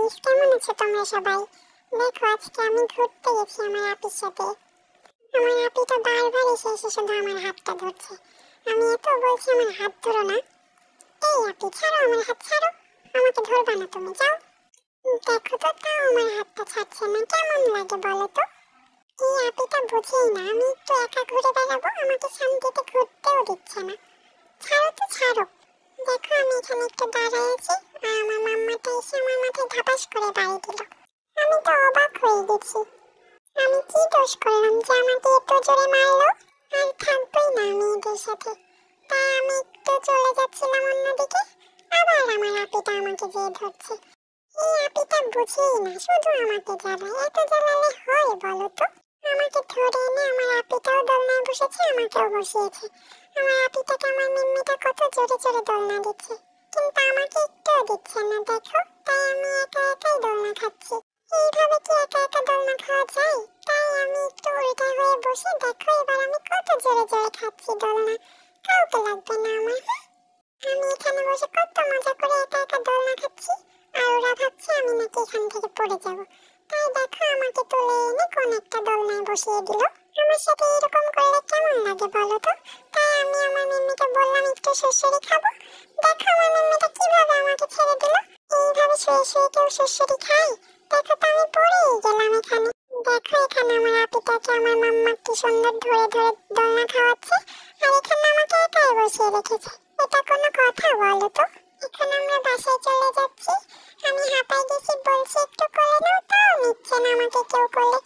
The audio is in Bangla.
গাইস, কেমন আছো তোমরা সবাই? দেখো, আজকে আমি ঘুরতে গেছি আমার আপির সাথে। আমার আপিটা বারবার এসে এসে শুধু আমার হাতটা ধরছে। আমি এত বলছি আমার হাত ধরো না। এই আপি, ছাড়ো আমার হাত, ছাড়ো। আমাকে ধরবা না তুমি, যাও। দেখো তো, তাও আমার হাতটা ছাড়ছে না। কেমন লাগে বলো তো? এই আপিটা বুঝেই না আমি একটু একা ঘুরে বেড়াবো, আমাকে শান্তিতে ঘুরতেও দিচ্ছে না। ছাড়ো তো, ছাড়ো। দেখো, আমি এখানে একটু দাঁড়ায় আছি আর আমার মাম্মাটা এসে আমার মাথায় ধাপাস করে বাড়ি দিল। আমি তো অবাক হয়ে গেছি। আমি কি দোষ করলাম যে আমাকে এত জোরে মারলো? আর থাকবোই না আমি এদের সাথে। তাই আমি একটু চলে যাচ্ছিলাম অন্যদিকে, আবার আমার আপিটা আমাকে যেয়ে ধরছে। এই আপিটা বুঝেই না, শুধু আমাকে জ্বালায়। এত জ্বালালে হয় বলো তো? আমাকে ধরে এনে আমার আপিটাও দোলনায় বসেছে, আমাকেও বসিয়েছে। আমার আপিটাকে আমার মিম্মিটা কত জোরে জোরে দোলনা দিচ্ছে, কিন্তু আমাকে একটুও দিচ্ছে না। দেখো, তাই আমি একা একাই দোলনা খাচ্ছি। এইভাবে কি একা একা দোলনা খাওয়া যায়? তাই আমি একটু উল্টা হয়ে বসে, দেখো এবার আমি কত জোরে জোরে খাচ্ছি দোলনা। কাউকে লাগবে না আমার। আমি এখানে বসে কত মজা করে একা একা দোলনা খাচ্ছি, আর ওরা ভাবছে আমি নাকি এখান থেকে পড়ে যাব। তাই দেখো, আমাকে তুলে এনে কোন একটা দোলনায় বসিয়ে দিল। আমার সাথে এরকম করলে কেমন লাগে বলো তো? তাই আমি আমার মিম্মিকে বললাম একটু সুড়সুড়ি খাবো। দেখো আমার মিম্মিটা কিভাবে আমাকে ছেড়ে দিল। এইভাবে শুয়ে শুয়ে কেউ সুড়সুড়ি খায়? দেখো তো, আমি পড়েই গেলাম এখানে। দেখো, এখানে আমার আপিটাকে আমার মাম্মা কি সুন্দর ধরে ধরে দোলনা খাওয়াচ্ছে, আর এখানে আমাকে একাই বসিয়ে রেখেছে। এটা কোনো কথা বলো তো? এখন আমরা বাসায় চলে যাচ্ছি। আমি হাঁপাই গেছি, বলছি একটু কোলে নাও, তাও নিচ্ছে না আমাকে কেউ কোলে।